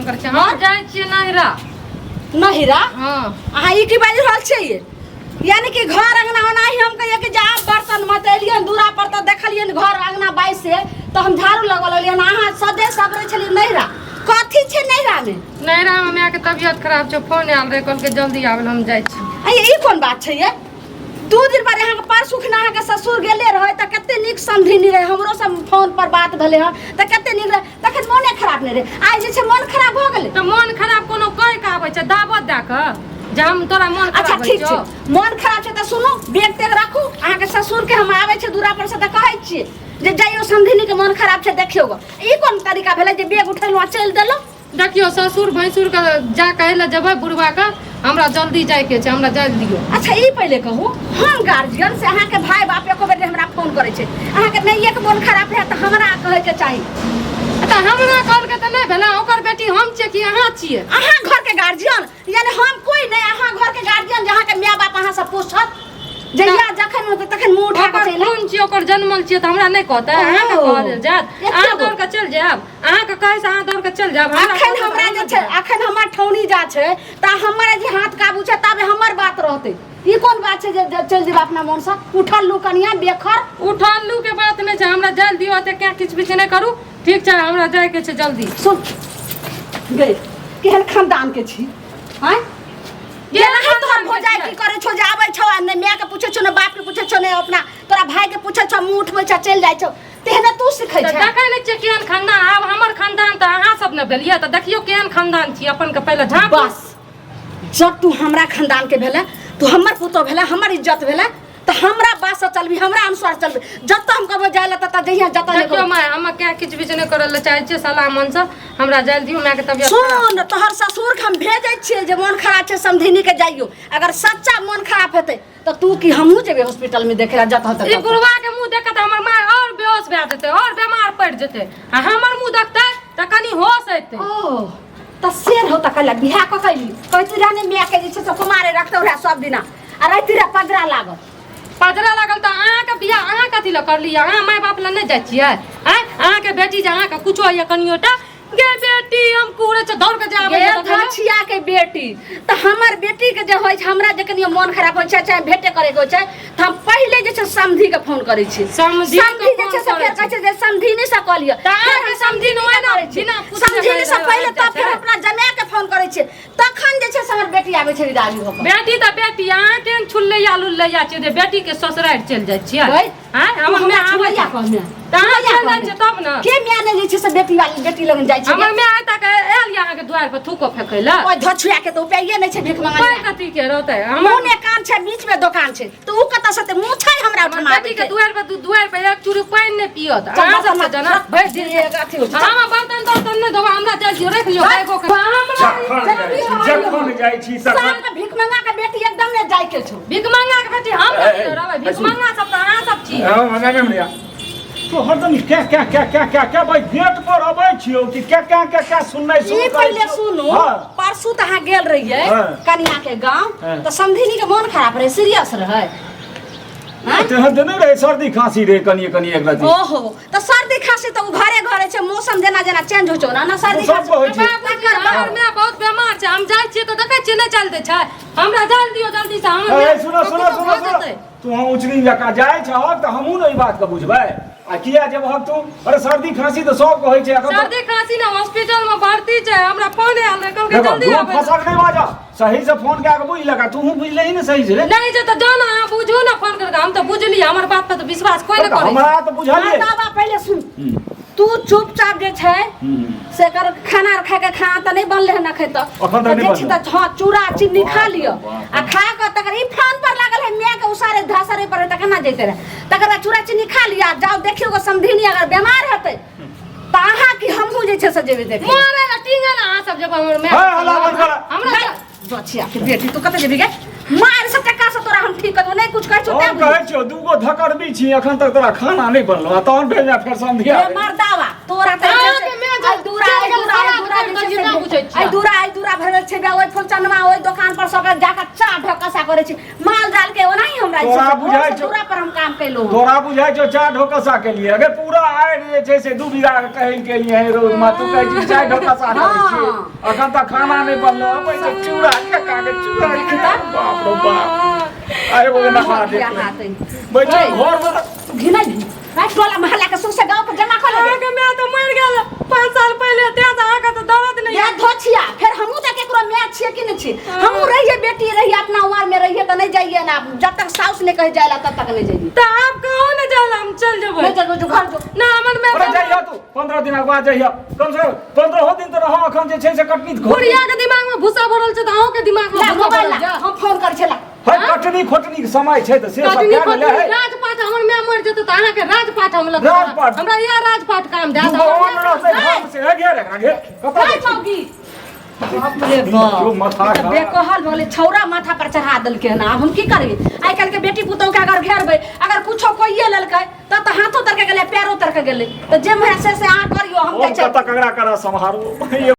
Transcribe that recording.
Phone करे छी हम जाय छी नहिरा नहिरा हां अहाँ ई की बाजि रहल छियै यानी कि घर अंगना ओनाही हम कहिए कि जा बर्तन मतेलिए दूरा पर तो देखलिए घर अंगना बाई से तो हम झाड़ू लगलिए अहाँ सदे सबरे छली नहिरा कथी छे नहिरा में माय के तबियत खराब छ फोन आल रे कल के जल्दी आबल हम जाय छी ई कोन बात छै ये 2 दिन बाद अहाँ के परसू खना अहाँ के ससुर गेले रहे त कते निक समधिनी रहे हमरो से फोन पर बात भेले ह त कते निक रहे तखन मोने खराब नै रे आइ जे छै मन खराब भ गेलै त मन खराब कोनो कह के आबै छै दावत द के जे हम तोरा मन खराब अच्छा ठीक छै मन खराब छै त सुनो बैग तेग राखू अहाँ के ससुर के हम आबै छै दूरा पर से त कहै छियै जे जाइयो समधिनी के मन खराब छै देखियो ई कोन तरीका भेलै जे बैग उठेलो आ चल देलो देखियो ससुर भैंसुर का जा कहले जबै बुढ़वा का हमरा जल्दी जाय के छै हमरा जाय दियो अच्छा ई पहले कहू हम गार्जियन से अहाँ के भाई बाप एको बेर हमरा फोन करे छै अहाँ के नहीं एक मन खराब है त हमरा कहे के चाही त हमरा कल के त नहीं भेला ओकर बेटी हम छियै कि अहाँ छियै अहाँ घर के गार्जियन यानी हम कोई नहीं अहाँ घर के गार्जियन जहाँ के माय बाप अहाँ सब पूछत जहिया जखन तखन मुंह उठा के चले कोन छी ओकर जन्मल छियै त हमरा नहीं कहता अहाँ के कहल जात अहाँ दौड़ के चल जाब अहाँ के कहे से अहाँ दौड़ के चल जाब अखन हमरा जे छै अखन हमर ठौनी जा छै त हमर जे हाथ काबू छै तबे हमर बात रहते ई कोन बात छै जे चल जेब अपना मन से उठल लू कनिया बेखर उठल लू के बात नहीं छै हमरा जल दियो त क्या किछ भी नहीं करू ठीक छै हमरा जाय के छै जल्दी सुन गए केहन खानदान के छी हैं ये नहीं तोहर भोजाई की करे छो जे आबै छौ ने माय के पूछे छो ने बाप के पूछे छो ने अपना तोरा भाई के पूछे छो मुंह उठबै छ चल जाय छौ तेहने तू सिखै छै देखै नै छै केहन खानदान आब हमर खानदान त अहाँ सब ने भेलिए त देखियो केहन खानदान छी अपन के पहले झाँप बस जब तू हमरा खानदान के भेले तू हमर पुतो भेले हमर इज्जत भेले त हमरा बात से चलबी हमरा अनुसार चलबी जत हम कहबो जायला त जहिया जत ले देखियो माय हम क्या किछ भी नहीं करल चाहे छै सलाह मन से हमरा जाय दियो माय के तबियत सुन तोहर ससुर के हम भेजै छियै जे मन खराब छै समधिनी के जाइयो अगर सच्चा मन खराब हेतै त तू की हमहू जेबे हॉस्पिटल में देखे जत होतै ई बुढ़वा के मुंह देख त हमर माय और बेहोश भ जेतै और बीमार पड़ जेतै आ हमर मुंह देखतै त कनी होश एतै ओ त शेर हो त कल बियाह क कैली कहती रानी मिया के जे छै से कुमारे रखतौ रहा सब दिना आ राति रे पजरा लागल पजरा लागल त अहाँ के बियाह अहाँ कथि ल करली अहाँ माय बाप ल नहीं जाय छियै अहाँ के बेटी जे अहाँ के कुछो या कनियोटा गे बेटी हम कुरे छ दौड़ के जाबे त धछिया के बेटी त हमर बेटी के जे होय छै हमरा जे कनियो मन खराब होय छै चाहे भेटे करे के होय छै त हम पहिले जे छै समधी के फोन करे छी समधी जे छै से फेर कहै छै जे समधीनी से कह लियो त अहाँ के समधी न होय न बिना पूछे समधीनी से पहिले त फिर अपना जमाय के फोन करे छी तखन जे छै से हमर बेटी आबै छै विदाई हो के बेटी त बेटी अहाँ टेन छुल्ले आलू ले जा छै बेटी के ससुराल चल जाय छियै हां हमर में आबै या कहमे त अहाँ चल जाय छै तब न के मिया ने जे छै से बेटी वाली बेटी लगन जाय छै हमर में आय तक एल यहाँ के द्वार पर थूको फेकैला ओय धछुया के तो उपाइए नै छै भीख मांगा कोई कथि के रहतै हमर ने कान छै बीच में दुकान छै तो उ कत से मुंह छै हमरा उठमा बेटी के द्वार पर एक चूरू पानी नै पियत अहाँ सब से जना भर दिन एक अथी हो हम बर्तन नै धोबा हमरा जाय दियो रख लियो बैगो के जखन जाइ छी सब भीख मांगा के बेटी एकदम ने जाय के छौ भीख मांगा के बेटी हम रहबै भीख मांगा सब त अहाँ सब छी हां मने मरिया तो हरदम क्या भाई गेट पर अबै छियो कि क्या सुननाइ ई पहिले सुनु परसू त अहाँ गेल रहिए कनिया के गांव त समधिनी के मन खराब रहे सीरियस रहे तेहन त नै रहे सर्दी खांसी रे कनिए एक रति ओहो त सर्दी खांसी त उ घरे छै मौसम जेना चेंज हो छौ ना सर्दी सब होइ छै बाहर में बहुत बीमार छै हम जाय छियै त देखै छियै नै चलते छै हमरा जल्दी दियो जल्दी से हम सुनो तू हम उचरी जका जाय छह त हमहू नै ई बात के बुझबै आ किया जब हम तू अरे सर्दी खांसी तो सब कहै छै सर्दी खांसी ना हॉस्पिटल में भर्ती छै हमरा फोन आयल कल के जल्दी आबै फसक नै बाजा सही से फोन के बुझ लगा तू बुझले ही ना सही से नहीं जे त जाना अहाँ बुझू ना फोन करके हम त बुझली हमर बात पे तो विश्वास कोई नै करे हमरा त बुझलिए बाबा पहले सुन तू चुपचाप जे छै से कर खाना खा के खाना त नै बनले न खै त जे छै त हां चूड़ा चीनी खा लियो आ खा के तकर ई फोन पर लागल है मियां के उसारे धासरे पर त केना जैते रे तकर चूड़ा चीनी खा लिया जाओ देखियो को समधिनी अगर बीमार हेतै त अहाँ की हमहू जे छै से जेबे देखे मारे ला टिंगा ना अहाँ सब जब हमर में हमरा जोछिया के बेटी तू कते जेबी गे मार से टका से तोरा हम ठीक कर नै कुछ कहै छौ त कहै छौ दूगो धकड़बी छी एखन तक तोरा खाना नै बनलो तहन भेजा फेर संधिया ए मर्दावा तोरा त दूरा भरल छै ओइ फुलचनमा ओइ दुकान पर सब जाके चा ढकसा करे छी माल जाल के ओनाही हम हमरा तोरा से बुझाइ छौ पूरा पर हम काम कैलो तोरा बुझाइ छौ 4 ढोकसा के लिए अगे पूरा आए जे छै से 2 बीघा कहै के लिए है रोज मा तू कहै छी 4 ढोकसा करै छी अखन तक खाना नहीं बनलो अब से चूड़ा के कागे चूड़ा खिता बाप रे बाप अरे वो ना खा दे बैठ घर में घिना टोला मोहल्ला के सुसे गांव के जमा कर ले के मैं तो मर गेल 5 साल पहले ते आहा का तो दर्द नहीं या धोछिया फिर हमहू त केकरो मैच छिए कि नहीं छी हमहू रहिए बेटी रहिए अपना उमर में रहिए त नहीं जाइए ना जब तक साउस ने कह जायला तब तक नहीं जाइए तो आप कहो ना जाला हम चल जेबै नहीं चल जो घर जो ना हमर में अरे जाइयो तू 15 दिन के बाद जाइयो कम से 15 दिन तो रहो अखन जे छै से कटनी बुढ़िया के दिमाग में भूसा भरल छै त अहूं के दिमाग में भूसा भरल छै हम फोन कर छला है कटनी खोटनी के समय छै त से सब कटनी क्या ले है राजपाट हमर में मर जेत त अहाँ के राजपाट हम लग राजपाट? हमरा यह राजपाट काम दे भगवान रहते घर से है घेर आगे कता काय मौगी बाप रे बाप जो माथा खा बेकहल भले छौरा माथा पर चढ़ा देलके ना अब हम की करबे आइ काल के बेटी पुतौ के अगर घेरबै अगर कुछो कोइए लेलकै त हाथो तर के गेलै पैरो तर के गेलै त जे मैं से आ करियो हम कता कगड़ा करा संहारो